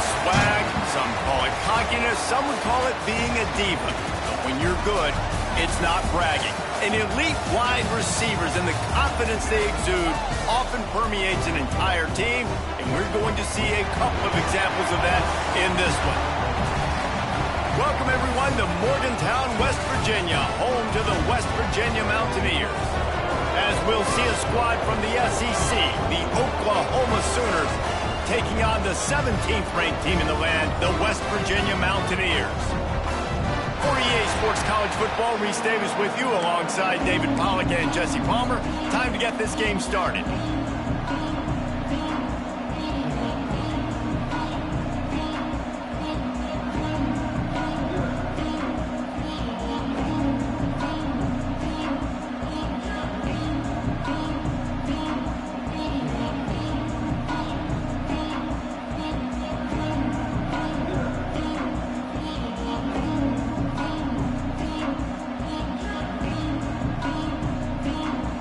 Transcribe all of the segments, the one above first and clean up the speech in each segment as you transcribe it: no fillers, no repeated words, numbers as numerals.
swag, some call it cockiness, some would call it being a diva. But when you're good, it's not bragging. And elite wide receivers and the confidence they exude often permeates an entire team, and we're going to see a couple of examples of that in this one. Welcome, everyone, to Morgantown, West Virginia, home to the West Virginia Mountaineers. As we'll see a squad from the SEC, the Oklahoma Sooners, taking on the 17th-ranked team in the land, the West Virginia Mountaineers. For EA Sports College Football, Reese Davis with you alongside David Pollack and Jesse Palmer. Time to get this game started.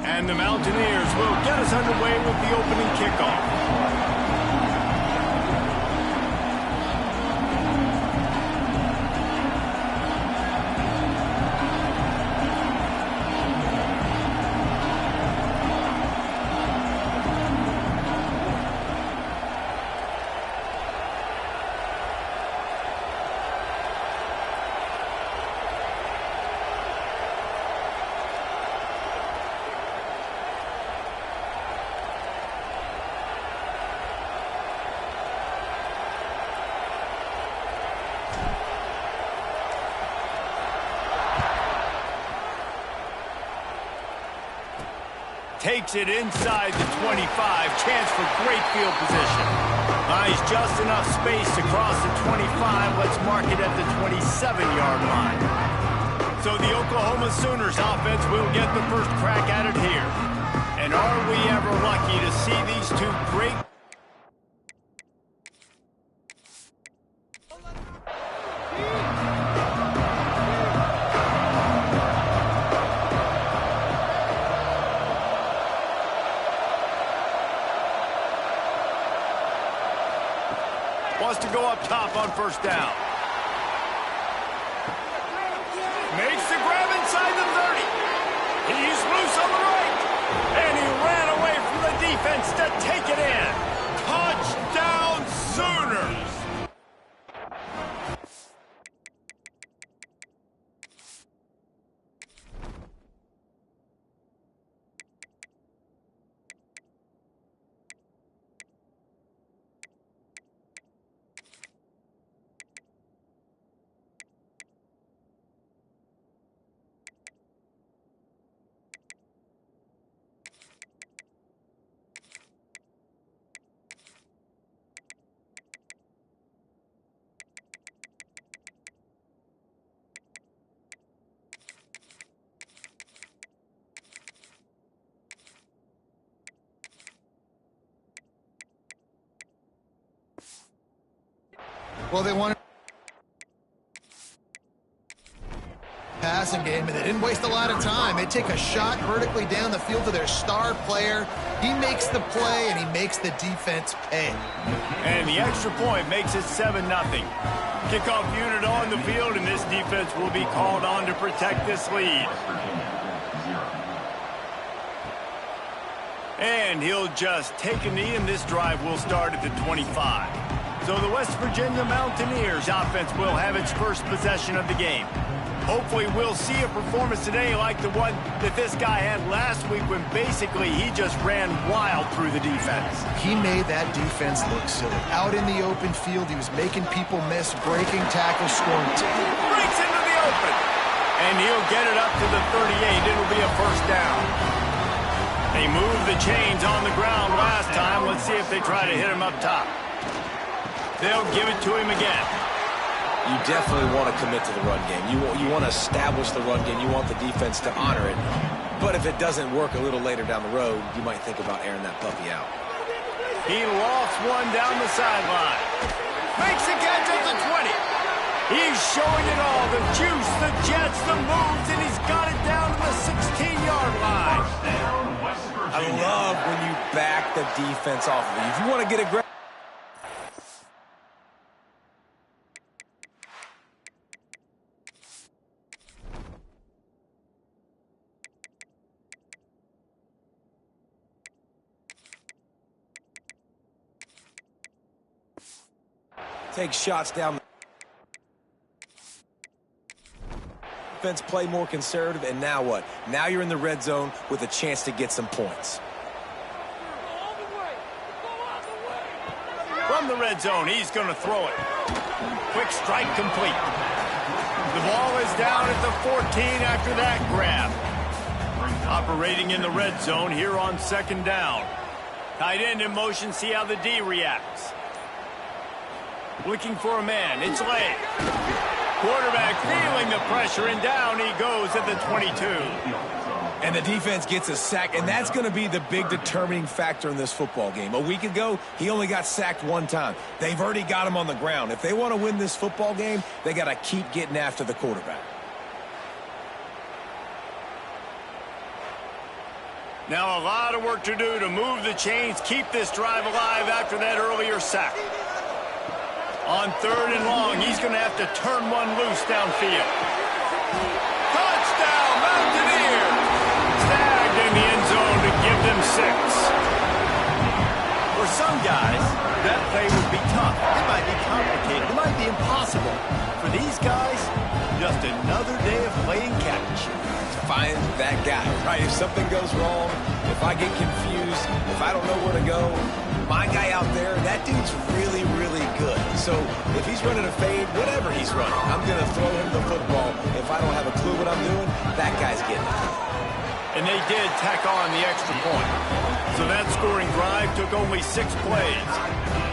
And the Mountaineers will get us underway with the opening kickoff. Takes it inside the 25. Chance for great field position. Nice, just enough space to cross the 25. Let's mark it at the 27-yard line. So the Oklahoma Sooners offense will get the first crack at it here. And are we ever lucky to see these two great... Wants to go up top on first down. Makes the grab inside the 30. He's loose on the right. And he ran away from the defense to take it in. Touchdown, Sooners! Well, they wanted passing game, and they didn't waste a lot of time. They take a shot vertically down the field to their star player. He makes the play, and he makes the defense pay. And the extra point makes it 7-0. Kickoff unit on the field, and this defense will be called on to protect this lead. And he'll just take a knee, and this drive will start at the 25. So the West Virginia Mountaineers offense will have its first possession of the game. Hopefully we'll see a performance today like the one that this guy had last week when basically he just ran wild through the defense. He made that defense look silly. Out in the open field, he was making people miss, breaking tackles, scoring. Breaks into the open. And he'll get it up to the 38. It'll be a first down. They moved the chains on the ground last time. Let's see if they try to hit him up top. They'll give it to him again. You definitely want to commit to the run game. You want to establish the run game. You want the defense to honor it. But if it doesn't work a little later down the road, you might think about airing that puppy out. He lofts one down the sideline. Makes a catch at the 20. He's showing it all. The juice, the jets, the moves, and he's got it down to the 16-yard line. I love when you back the defense off of you. If you want to get aggressive. Take shots down. Defense play more conservative, and now what? Now you're in the red zone with a chance to get some points. From the red zone, he's going to throw it. Quick strike complete. The ball is down at the 14 after that grab. Operating in the red zone here on second down. Tight end in motion, see how the D reacts. Looking for a man, it's late. Quarterback feeling the pressure, and down he goes at the 22. And the defense gets a sack, and that's going to be the big determining factor in this football game. A week ago, he only got sacked one time. They've already got him on the ground. If they want to win this football game, they got to keep getting after the quarterback. Now a lot of work to do to move the chains, keep this drive alive after that earlier sack. On third and long, he's going to have to turn one loose downfield. Touchdown, Mountaineers! Snagged in the end zone to give them 6. For some guys, that play would be tough. It might be complicated. It might be impossible. For these guys, just another day of playing catch. Find that guy, right? If something goes wrong, if I get confused, if I don't know where to go, my guy out there, that dude's really, really good. So if he's running a fade, whatever he's running, I'm going to throw him the football. If I don't have a clue what I'm doing, that guy's getting it. And they did tack on the extra point. So that scoring drive took only 6 plays.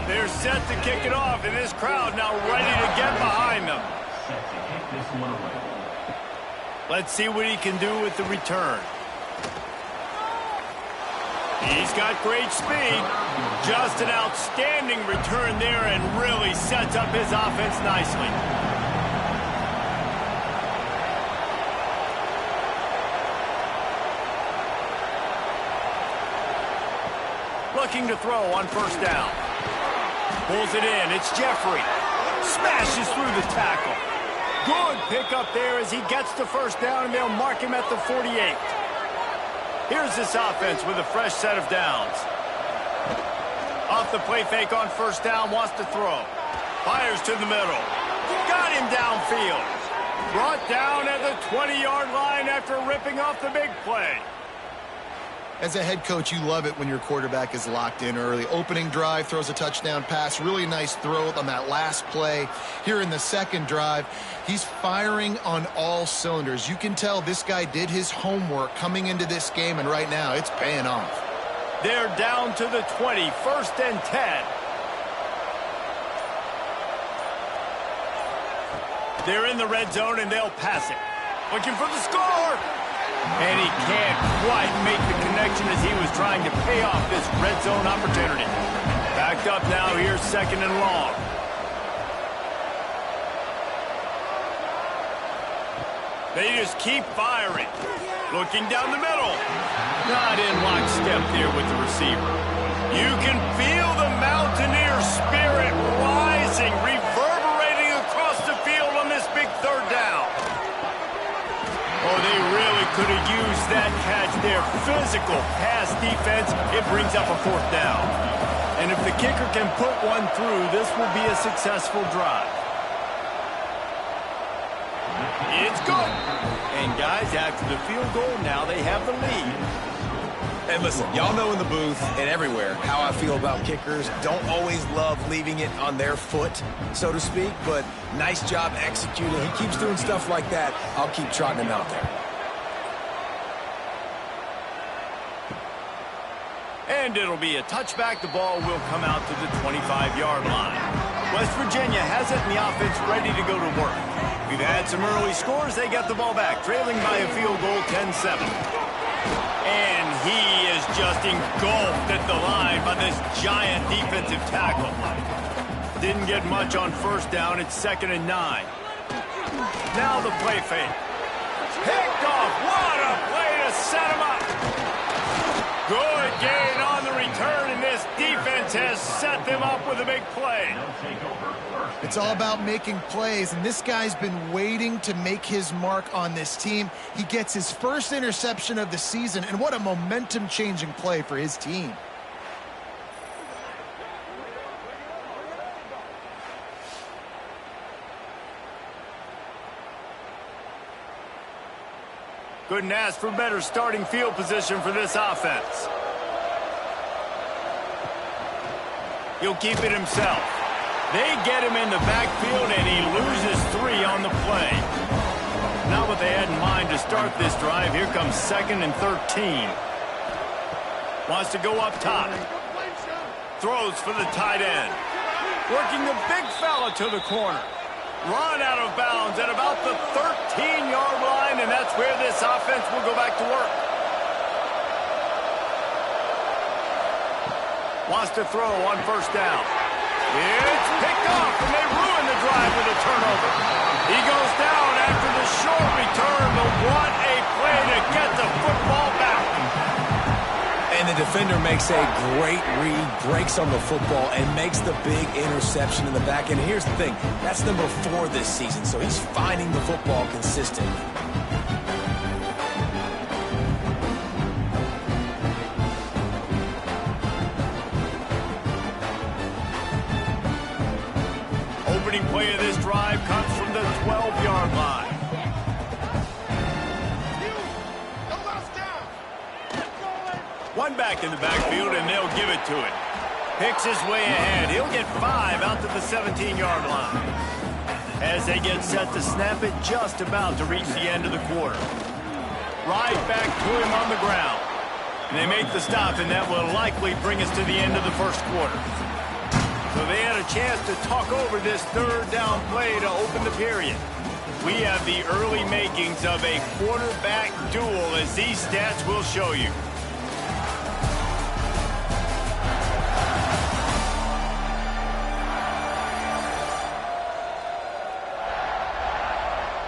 They're set to kick it off, and this crowd now ready to get behind them. Let's see what he can do with the return. He's got great speed. Just an outstanding return there and really sets up his offense nicely. Looking to throw on first down. Pulls it in. It's Jeffrey. Smashes through the tackle. Good pickup there as he gets the first down, and they'll mark him at the 48. Here's this offense with a fresh set of downs. Off the play fake on first down, wants to throw. Fires to the middle. Got him downfield. Brought down at the 20-yard line after ripping off the big play. As a head coach, you love it when your quarterback is locked in early. Opening drive, throws a touchdown pass. Really nice throw on that last play. Here in the second drive, he's firing on all cylinders. You can tell this guy did his homework coming into this game, and right now it's paying off. They're down to the 20, 1st and 10. They're in the red zone, and they'll pass it. Looking for the score. And he can't quite make the connection as he was trying to pay off this red zone opportunity. Backed up now, here's 2nd and long. They just keep firing. Looking down the middle. Not in lockstep there with the receiver. You can feel the Mountaineer spirit rising, reverberating across the field on this big third down. Oh, they really could have used that catch there. Physical pass defense. It brings up a 4th down. And if the kicker can put one through, this will be a successful drive. It's good. And guys, after the field goal, now they have the lead. And listen, y'all know in the booth and everywhere how I feel about kickers. Don't always love leaving it on their foot, so to speak, but nice job executing. He keeps doing stuff like that. I'll keep trotting him out there. And it'll be a touchback. The ball will come out to the 25-yard line. West Virginia has it, and the offense ready to go to work. We've had some early scores. They got the ball back, trailing by a field goal, 10-7. And he is just engulfed at the line by this giant defensive tackle. Didn't get much on first down. It's 2nd and 9. Now the play fake. Picked off. What a play to set him up. Good gain on the return, and this defense has set them up with a big play. It's all about making plays, and this guy's been waiting to make his mark on this team. He gets his first interception of the season, and what a momentum-changing play for his team. Couldn't ask for better starting field position for this offense. He'll keep it himself. They get him in the backfield, and he loses 3 on the play. Not what they had in mind to start this drive. Here comes 2nd and 13. Wants to go up top. Throws for the tight end. Working the big fella to the corner. Run out of bounds at about the 13-yard line, and that's where this offense will go back to work. Wants to throw on 1st down. It's picked off, and they ruin the drive with a turnover. He goes down after the short return, but what a play to get the football back. And the defender makes a great read, breaks on the football, and makes the big interception in the back. And here's the thing, that's number 4 this season, so he's finding the football consistently. Opening play of this drive comes from the 12-yard line. One back in the backfield, and they'll give it to it. Picks his way ahead. He'll get 5 out to the 17-yard line. As they get set to snap it, just about to reach the end of the quarter. Right back to him on the ground. And they make the stop, and that will likely bring us to the end of the first quarter. So they had a chance to talk over this 3rd down play to open the period. We have the early makings of a quarterback duel, as these stats will show you.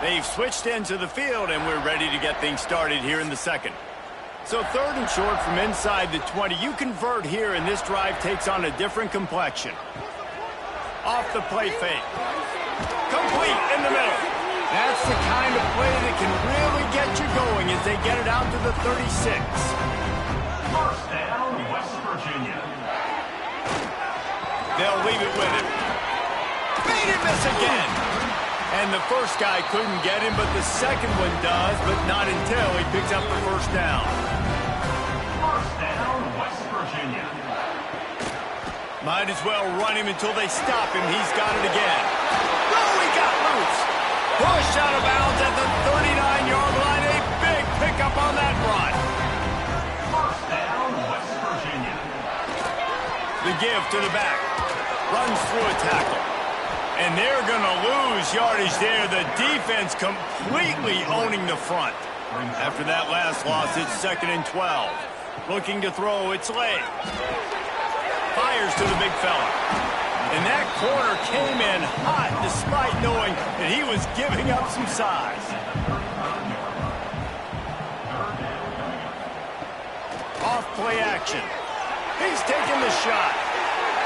They've switched into the field, and we're ready to get things started here in the 2nd. So 3rd and short from inside the 20. You convert here, and this drive takes on a different complexion. Off the play fake. Complete in the middle. That's the kind of play that can really get you going as they get it out to the 36. 1st down, West Virginia. They'll leave it with him. Made it miss again. And the first guy couldn't get him, but the second one does, but not until he picks up the 1st down. 1st down, West Virginia. Might as well run him until they stop him. He's got it again. Oh, he got loose. Push out of bounds at the 39-yard line. A big pickup on that run. 1st down, West Virginia. The give to the back. Runs through a tackle. And they're going to lose yardage there. The defense completely owning the front. After that last loss, it's 2nd and 12. Looking to throw, it's late. Fires to the big fella. And that corner came in hot despite knowing that he was giving up some size. Off play action. He's taking the shot.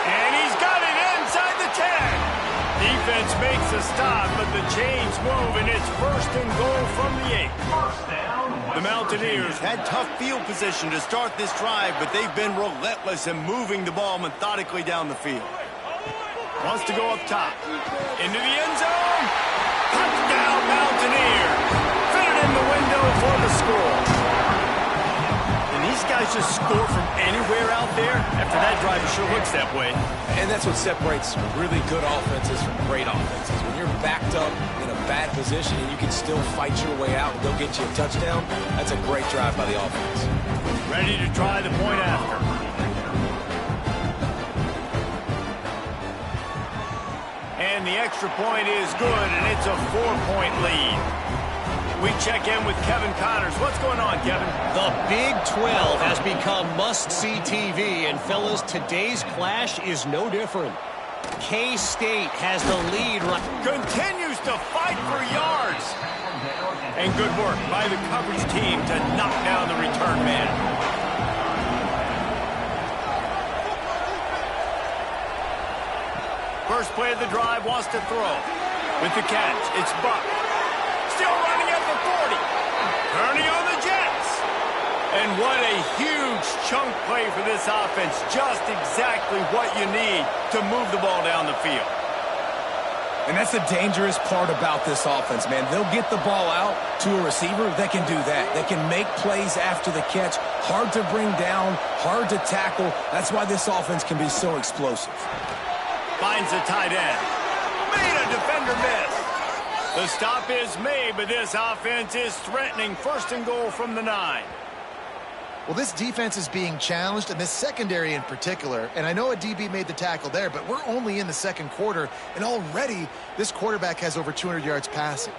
And he's got it inside the 10. Defense makes a stop, but the chains move, and it's 1st and goal from the 8. The Mountaineers had tough field position to start this drive, but they've been relentless in moving the ball methodically down the field. Wants to go up top. Into the end zone. Touchdown, Mountaineers. Fit it in the window for the score. And these guys just score from anywhere out there. After that drive, it sure looks that way. And that's what separates really good offenses from great offenses. When you're backed up in a bad position and you can still fight your way out and go get you a touchdown, that's a great drive by the offense. Ready to try the point after. And the extra point is good, and it's a 4-point lead. We check in with Kevin Connors. What's going on, Kevin? The Big 12 has become must-see TV, and fellas, today's clash is no different. K-State has the lead. Continues to fight for yards. And good work by the coverage team to knock down the return man. First play of the drive, wants to throw. With the catch, it's Buck. Still running at the 40. Turning on the Jets. And what a huge chunk play for this offense. Just exactly what you need to move the ball down the field. And that's the dangerous part about this offense, man. They'll get the ball out to a receiver that can do that. They can make plays after the catch. Hard to bring down, hard to tackle. That's why this offense can be so explosive. Finds the tight end. Made a defender miss. The stop is made, but this offense is threatening. First and goal from the 9. Well, this defense is being challenged, and this secondary in particular. And I know a DB made the tackle there, but we're only in the second quarter, and already this quarterback has over 200 yards passing.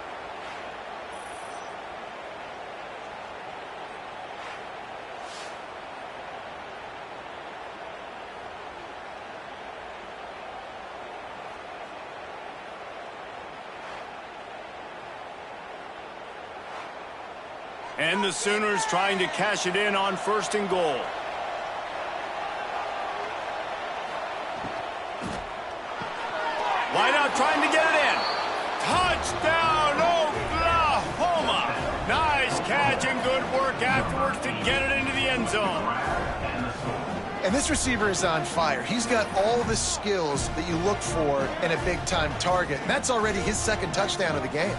And the Sooners trying to cash it in on first and goal. Wide out trying to get it in. Touchdown, Oklahoma. Nice catch and good work afterwards to get it into the end zone. And this receiver is on fire. He's got all the skills that you look for in a big-time target. And that's already his second touchdown of the game.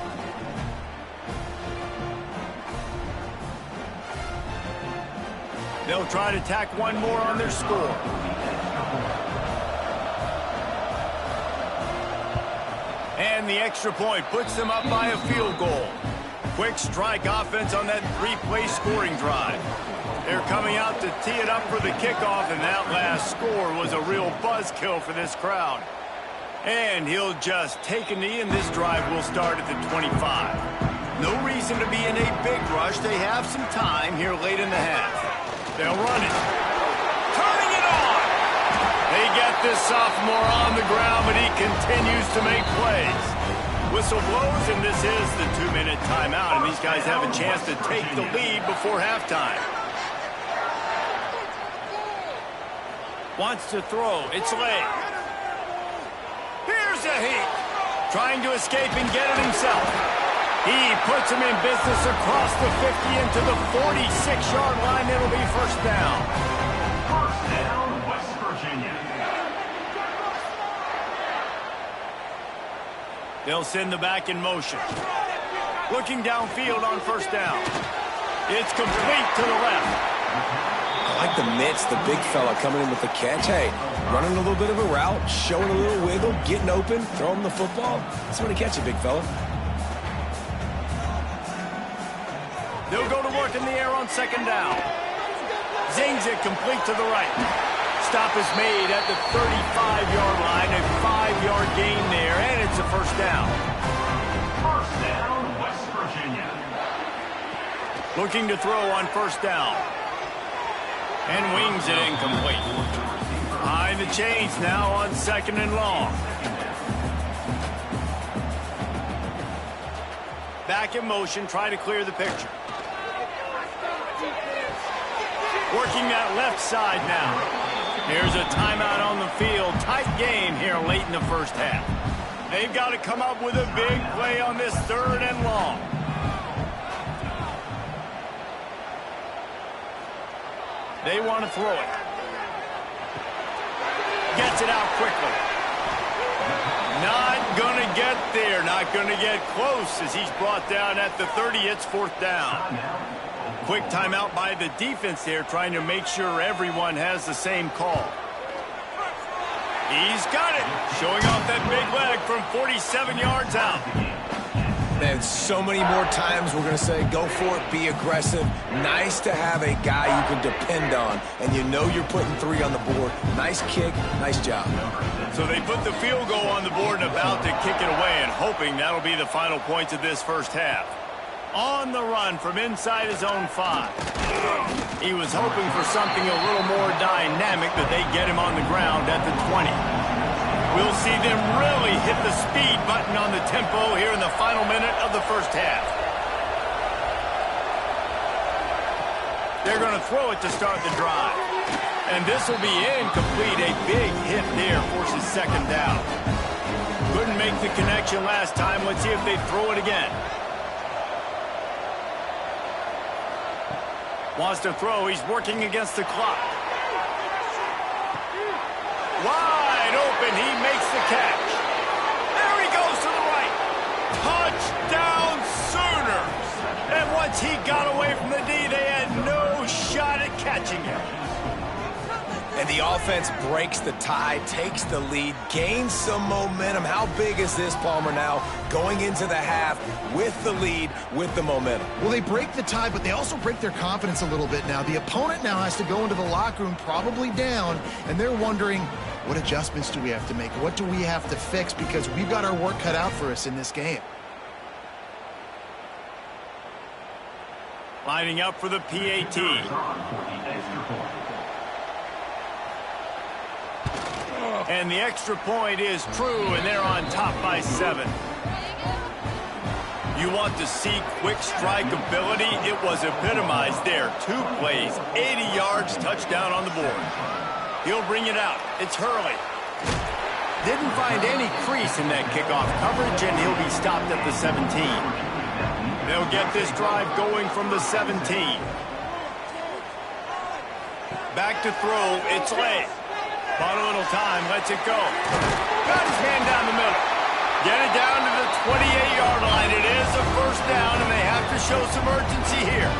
They'll try to tack one more on their score. And the extra point puts them up by a field goal. Quick strike offense on that 3-play scoring drive. They're coming out to tee it up for the kickoff, and that last score was a real buzzkill for this crowd. And he'll just take a knee, and this drive will start at the 25. No reason to be in a big rush. They have some time here late in the half. They'll run it. Turning it on. They get this sophomore on the ground, but he continues to make plays. Whistle blows, and this is the 2-minute timeout, and these guys have a chance to take the lead before halftime. Wants to throw. It's late. Here's a heat. Trying to escape and get it himself. He puts him in business across the 50 into the 46-yard line. It'll be first down. First down, West Virginia. They'll send the back in motion. Looking downfield on first down. It's complete to the left. I like the mitts, the big fella coming in with the catch. Hey, running a little bit of a route, showing a little wiggle, getting open, throwing the football. That's when he catch it, big fella. They'll go to work in the air on second down. Zings it complete to the right. Stop is made at the 35-yard line. A 5-yard gain there, and it's a first down. First down, West Virginia. Looking to throw on first down. And wings it incomplete. Behind the chains now on second and long. Back in motion, try to clear the picture. Working that left side now. Here's a timeout on the field. Tight game here late in the first half. They've got to come up with a big play on this third and long. They want to throw it. Gets it out quickly. Not going to get there. Not going to get close as he's brought down at the 30. It's fourth down. Quick timeout by the defense there, trying to make sure everyone has the same call. He's got it. Showing off that big leg from 47 yards out. And so many more times we're going to say, go for it, be aggressive. Nice to have a guy you can depend on, and you know you're putting 3 on the board. Nice kick, nice job. So they put the field goal on the board and about to kick it away, and hoping that'll be the final points of this first half. On the run from inside his own 5. He was hoping for something a little more dynamic, but they get him on the ground at the 20. We'll see them really hit the speed button on the tempo here in the final minute of the first half. They're going to throw it to start the drive. And this will be incomplete. A big hit there forces second down. Couldn't make the connection last time. Let's see if they throw it again. Wants to throw. He's working against the clock. Wide open. He makes the catch. There he goes to offense breaks the tie, takes the lead, gains some momentum. How big is this, Palmer, now going into the half with the lead, with the momentum? Well, they break the tie, but they also break their confidence a little bit now. The opponent now has to go into the locker room probably down, and they're wondering, what adjustments do we have to make? What do we have to fix? Because we've got our work cut out for us in this game. Lining up for the PAT. And the extra point is true, and they're on top by 7. You want to see quick strike ability? It was epitomized there. 2 plays, 80 yards, touchdown on the board. He'll bring it out. It's Hurley. Didn't find any crease in that kickoff coverage, and he'll be stopped at the 17. They'll get this drive going from the 17. Back to throw. It's late. Bought a little time, lets it go. Got his man down the middle. Get it down to the 28-yard line. It is a first down, and they have to show some urgency here.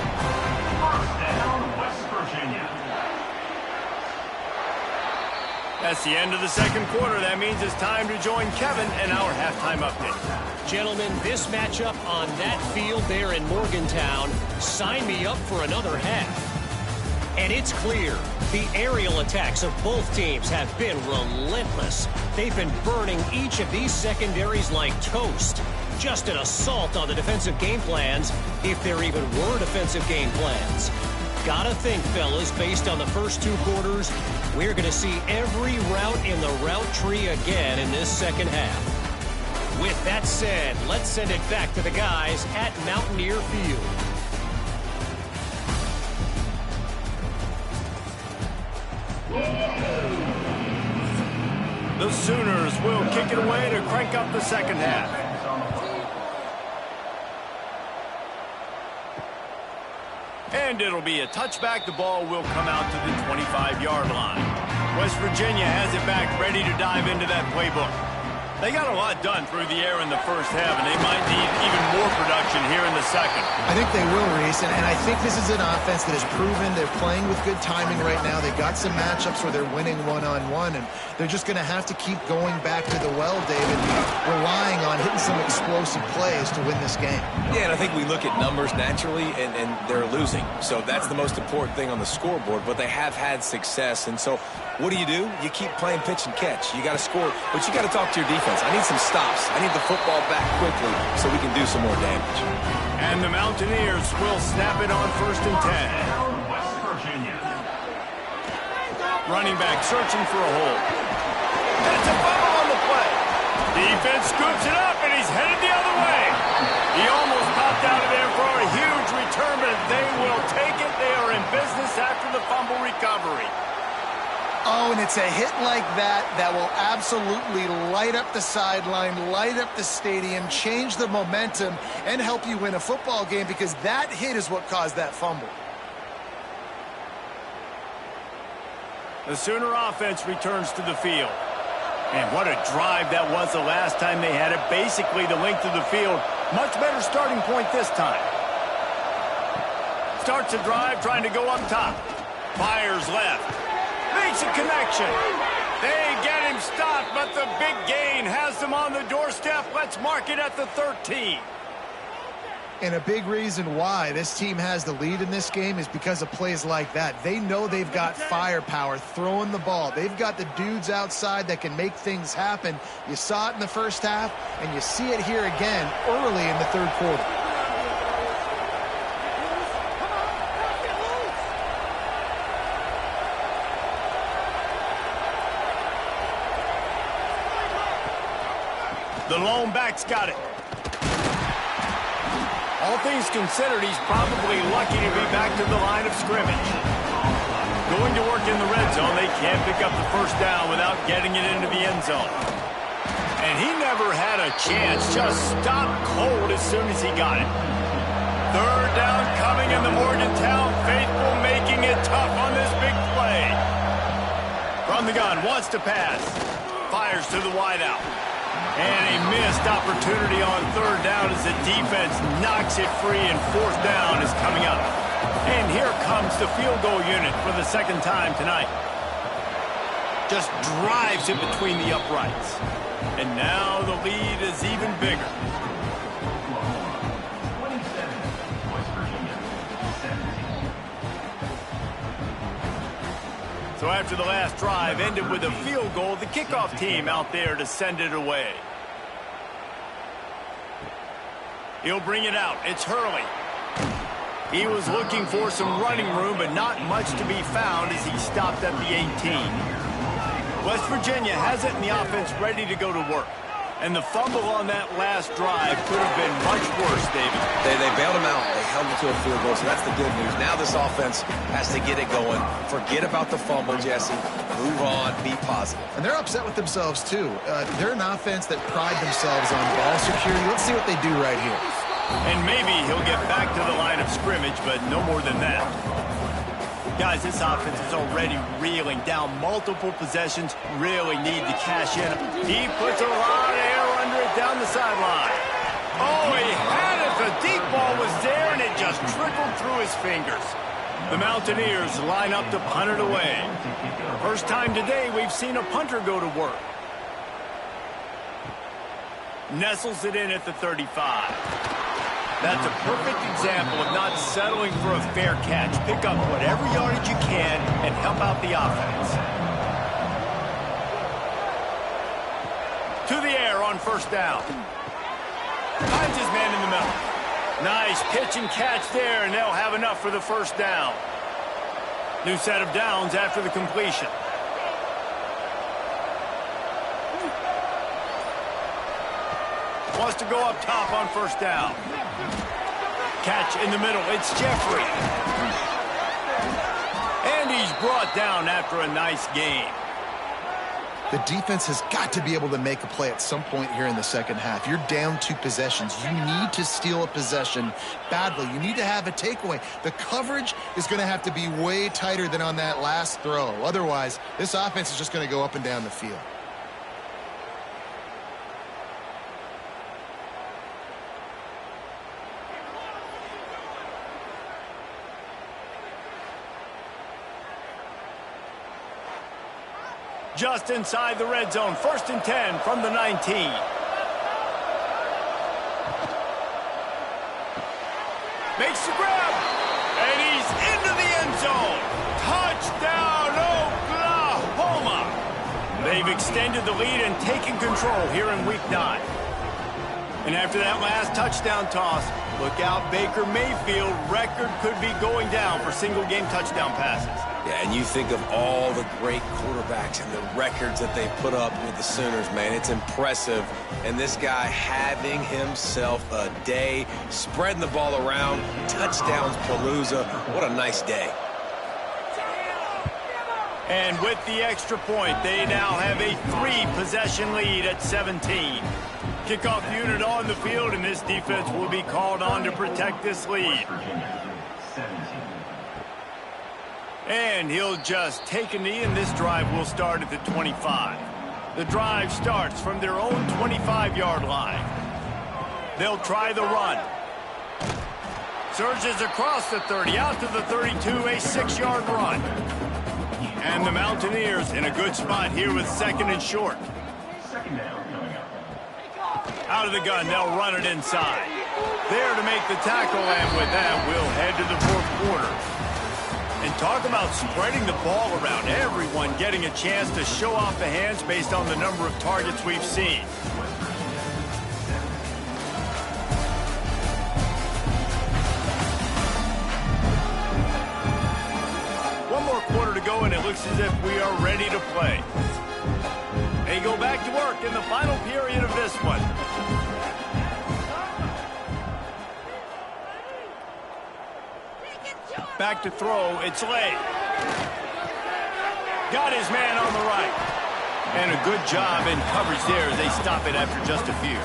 First down, West Virginia. That's the end of the second quarter. That means it's time to join Kevin in our halftime update. Gentlemen, this matchup on that field there in Morgantown, sign me up for another half. And it's clear, the aerial attacks of both teams have been relentless. They've been burning each of these secondaries like toast. Just an assault on the defensive game plans, if there even were defensive game plans. Gotta think, fellas, based on the first 2 quarters, we're going to see every route in the route tree again in this second half. With that said, let's send it back to the guys at Mountaineer Field. The Sooners will kick it away to crank up the second half. And it'll be a touchback. The ball will come out to the 25-yard line. West Virginia has it back, ready to dive into that playbook. They got a lot done through the air in the first half, and they might need even more production here in the second. I think they will, Reese, and I think this is an offense that has proven they're playing with good timing right now. They've got some matchups where they're winning one-on-one, and they're just going to have to keep going back to the well, David, relying on hitting some explosive plays to win this game. Yeah, and I think we look at numbers naturally, and they're losing. So that's the most important thing on the scoreboard, but they have had success. And so what do? You keep playing pitch and catch. You got to score, but you got to talk to your defense. I need some stops. I need the football back quickly so we can do some more damage. And the Mountaineers will snap it on 1st and 10. West Virginia. Running back searching for a hole. That's a fumble on the play. Defense scoops it up, and he's headed the other way. He almost popped out of there for a huge return, but they will take it. They are in business after the fumble recovery. Oh, and it's a hit like that that will absolutely light up the sideline, light up the stadium, change the momentum, and help you win a football game, because that hit is what caused that fumble. The Sooner offense returns to the field. And what a drive that was the last time they had it. Basically the length of the field. Much better starting point this time. Starts a drive trying to go up top. Fires left. Makes a connection. They get him stopped, but the big gain has them on the doorstep. Let's mark it at the 13. And a big reason why this team has the lead in this game is because of plays like that. They know they've got firepower throwing the ball. They've got the dudes outside that can make things happen. You saw it in the first half, and you see it here again early in the third quarter. The lone back's got it. All things considered, he's probably lucky to be back to the line of scrimmage. Going to work in the red zone, they can't pick up the first down without getting it into the end zone. And he never had a chance, just stopped cold as soon as he got it. Third down coming, in the Morgantown faithful making it tough on this big play. From the gun, wants to pass. Fires to the wideout. And a missed opportunity on third down as the defense knocks it free, and fourth down is coming up. And here comes the field goal unit for the second time tonight. just drives it between the uprights. And now the lead is even bigger. 27, West Virginia, 17. So after the last drive ended with a field goal, the kickoff team out there to send it away. He'll bring it out. It's Hurley. He was looking for some running room, but not much to be found as he stopped at the 18. West Virginia has it in the offense ready to go to work. And the fumble on that last drive could have been much worse, David. They bailed him out. They held him to a field goal, so that's the good news. Now this offense has to get it going. Forget about the fumble, Jesse. Move on. Be positive. And they're upset with themselves, too. They're an offense that pride themselves on ball security. Let's see what they do right here. And maybe he'll get back to the line of scrimmage, but no more than that. Guys, this offense is already reeling down multiple possessions, really need to cash in. He puts a lot of air under it down the sideline. Oh, he had it. The deep ball was there, and it just trickled through his fingers. The Mountaineers line up to punt it away. First time today we've seen a punter go to work. Nestles it in at the 35. That's a perfect example of not settling for a fair catch. Pick up whatever yardage you can and help out the offense. To the air on first down. Finds his man in the middle. Nice pitch and catch there, and they'll have enough for the first down. New set of downs after the completion. Wants to go up top on first down. Catch in the middle. It's Jeffrey. And he's brought down after a nice game. The defense has got to be able to make a play at some point here in the second half. You're down 2 possessions. You need to steal a possession badly. You need to have a takeaway. The coverage is going to have to be way tighter than on that last throw. Otherwise, this offense is just going to go up and down the field. Just inside the red zone. 1st and 10 from the 19. Makes the grab. And he's into the end zone. Touchdown, Oklahoma. They've extended the lead and taken control here in Week 9. And after that last touchdown toss, look out, Baker Mayfield. Record could be going down for single-game touchdown passes. Yeah, and you think of all the great quarterbacks and the records that they put up with the Sooners, man. It's impressive. And this guy having himself a day, spreading the ball around, touchdowns palooza. What a nice day. And with the extra point, they now have a 3-possession lead at 17. Kickoff unit on the field, and this defense will be called on to protect this lead. And he'll just take a knee, and this drive will start at the 25. The drive starts from their own 25-yard line. They'll try the run. Surges across the 30, out to the 32, a 6-yard run. And the Mountaineers in a good spot here with 2nd and short. Second down coming up. Out of the gun, they'll run it inside. There to make the tackle, and with that, we'll head to the 4th quarter. And talk about spreading the ball around. Everyone getting a chance to show off the hands based on the number of targets we've seen. One more quarter to go, and it looks as if we are ready to play. They go back to work in the final period of this one. Back to throw, it's Lay. Got his man on the right. And a good job in coverage there as they stop it after just a few.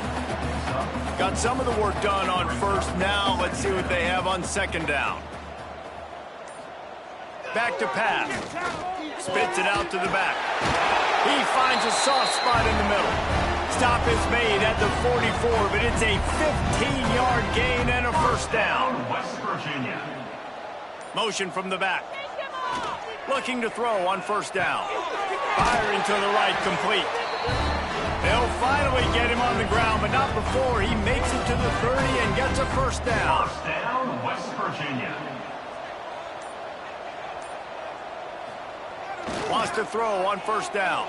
Got some of the work done on first. Now let's see what they have on 2nd down. Back to pass. Spits it out to the back. He finds a soft spot in the middle. Stop is made at the 44, but it's a 15-yard gain and a first down. West Virginia. Motion from the back. Looking to throw on first down. Firing to the right, complete. They'll finally get him on the ground, but not before he makes it to the 30 and gets a first down. First down, West Virginia. Wants to throw on first down.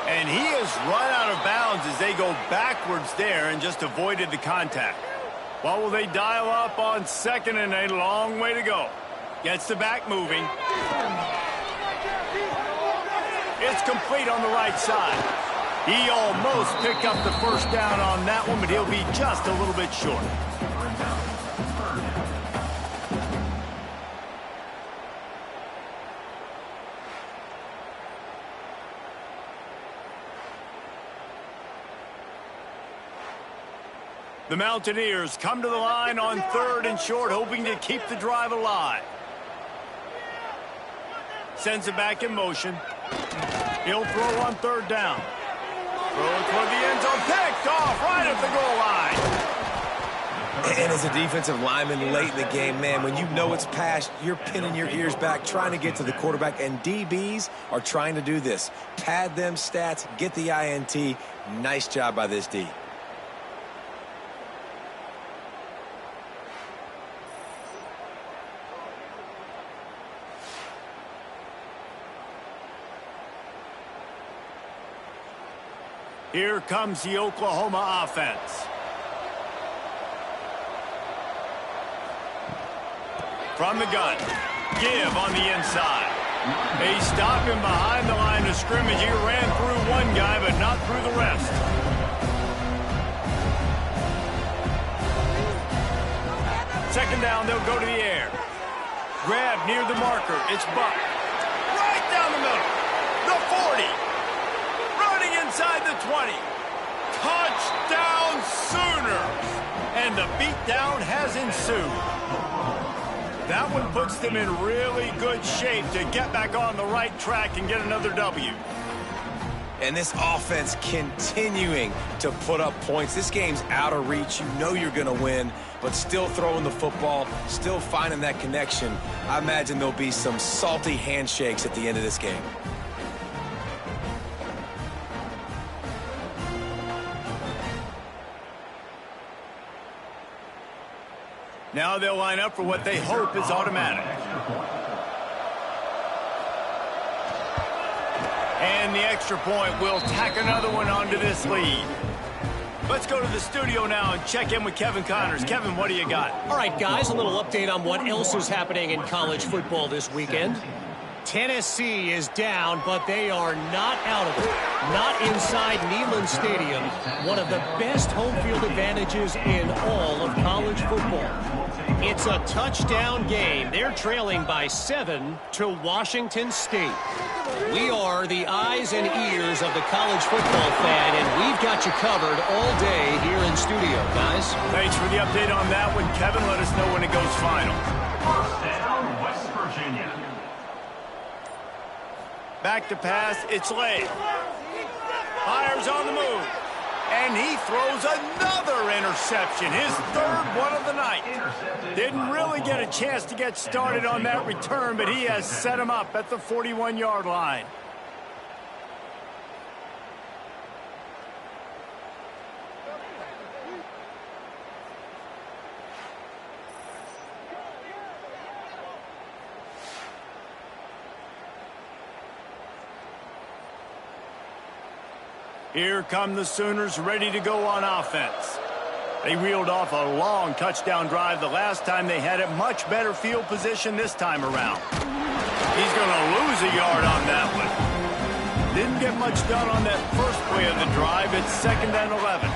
And he has run out of bounds as they go backwards there and just avoided the contact. What will they dial up on second, and a long way to go? Gets the back moving. It's complete on the right side. He almost picked up the first down on that one, but he'll be just a little bit short. The Mountaineers come to the line on 3rd and short, hoping to keep the drive alive. Sends it back in motion. He'll throw on 3rd down. Throw it toward the end zone. Picked off right at the goal line. And as a defensive lineman late in the game, man, when you know it's past, you're pinning your ears back, trying to get to the quarterback, and DBs are trying to do this. Pad them stats, get the INT. Nice job by this D. Here comes the Oklahoma offense. From the gun. Give on the inside. They stop him behind the line of scrimmage. He ran through one guy, but not through the rest. Second down, they'll go to the air. Grab near the marker. It's Buck. Right down the middle. The 40. Inside the 20. Touchdown Sooners! And the beatdown has ensued. That one puts them in really good shape to get back on the right track and get another W. And this offense continuing to put up points. This game's out of reach. You know you're going to win, but still throwing the football, still finding that connection. I imagine there'll be some salty handshakes at the end of this game. Now they'll line up for what they hope is automatic. And the extra point will tack another one onto this lead. Let's go to the studio now and check in with Kevin Connors. Kevin, what do you got? All right, guys, a little update on what else is happening in college football this weekend. Tennessee is down, but they are not out of it. Not inside Neyland Stadium, one of the best home field advantages in all of college football. It's a touchdown game. They're trailing by 7 to Washington State. We are the eyes and ears of the college football fan, and we've got you covered all day here in studio, guys. Thanks for the update on that one, Kevin. Let us know when it goes final. First down, West Virginia. Back to pass, it's Lay. Fires on the move. And he throws another interception, his 3rd one of the night. Didn't really get a chance to get started on that return, but he has set him up at the 41-yard line. Here come the Sooners ready to go on offense. They reeled off a long touchdown drive the last time they had it. Much better field position this time around. He's going to lose a yard on that one. Didn't get much done on that first play of the drive. It's 2nd and 11.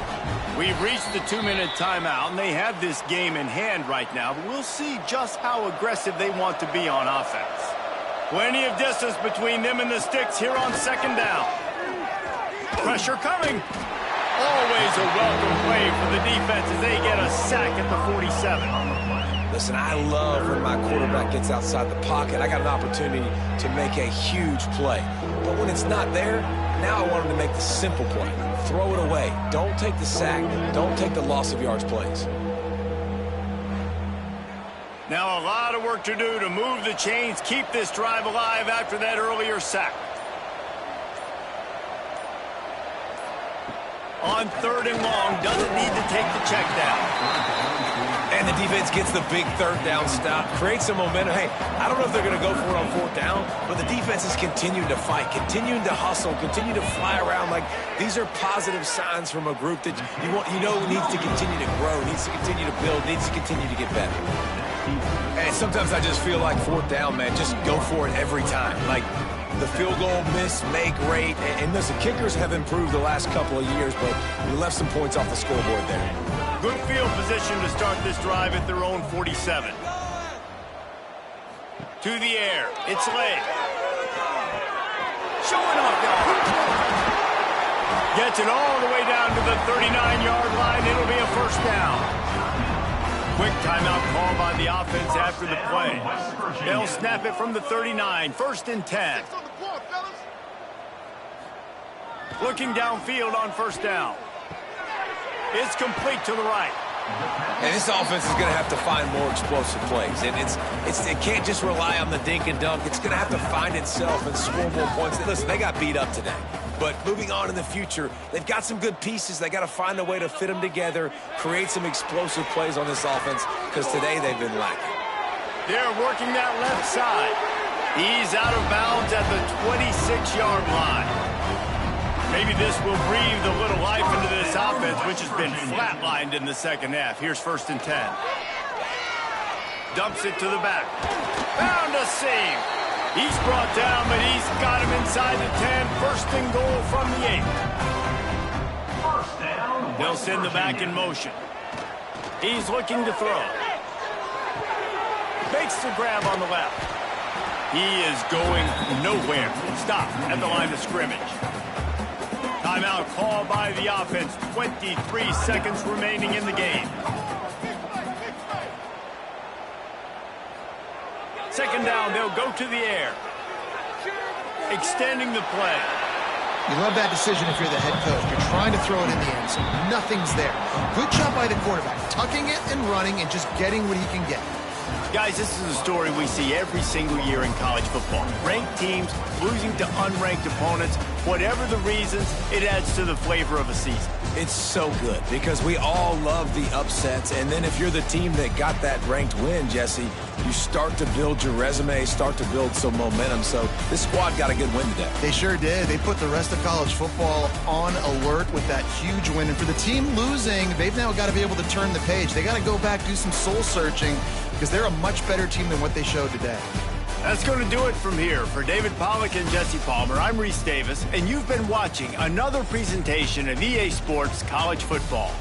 We've reached the 2-minute timeout, and they have this game in hand right now. But we'll see just how aggressive they want to be on offense. Plenty of distance between them and the sticks here on 2nd down. Pressure coming. Always a welcome play for the defense as they get a sack at the 47. Listen, I love when my quarterback gets outside the pocket. I got an opportunity to make a huge play. But when it's not there, now I want him to make the simple play. Throw it away. Don't take the sack. Don't take the loss of yards plays. Now a lot of work to do to move the chains, keep this drive alive after that earlier sack. On 3rd and long, doesn't need to take the check down. And the defense gets the big 3rd down stop, creates some momentum. Hey, I don't know if they're going to go for it on 4th down, but the defense is continuing to fight, continuing to hustle, continue to fly around. Like, these are positive signs from a group that you know needs to continue to grow, needs to continue to build, needs to continue to get better. And sometimes I just feel like 4th down, man, just go for it every time. Like, the field goal miss, make rate. And listen, kickers have improved the last couple of years, but we left some points off the scoreboard there. Good field position to start this drive at their own 47. To the air. It's late. Showing off guard. Gets it all the way down to the 39-yard line. It'll be a 1st down. Quick timeout call by the offense after the play. They'll snap it from the 39. 1st and 10. Looking downfield on 1st down. It's complete to the right. And this offense is going to have to find more explosive plays. And it can't just rely on the dink and dunk. It's going to have to find itself and score more points. Listen, they got beat up today. But moving on in the future, they've got some good pieces. They got to find a way to fit them together, create some explosive plays on this offense, because today they've been lacking. They're working that left side. He's out of bounds at the 26-yard line. Maybe this will breathe a little life into this offense, which has been flatlined in the 2nd half. Here's 1st and 10. Dumps it to the back. Found a seam. He's brought down, but he's got him inside the 10. 1st and goal from the 8. They'll send the back in motion. He's looking to throw. Makes the grab on the left. He is going nowhere. Stop at the line of scrimmage. Timeout call by the offense. 23 seconds remaining in the game. 2nd down, they'll go to the air. Extending the play. You love that decision if you're the head coach. You're trying to throw it in the end zone. Nothing's there. Good job by the quarterback. Tucking it and running and just getting what he can get. Guys, this is a story we see every single year in college football. Ranked teams losing to unranked opponents. Whatever the reasons, it adds to the flavor of a season. It's so good because we all love the upsets. And then if you're the team that got that ranked win, Jesse, you start to build your resume, start to build some momentum. So this squad got a good win today. They sure did. They put the rest of college football on alert with that huge win. And for the team losing, they've now got to be able to turn the page. They got to go back, do some soul searching, because they're a much better team than what they showed today. That's going to do it from here. For David Pollack and Jesse Palmer, I'm Reese Davis, and you've been watching another presentation of EA Sports College Football.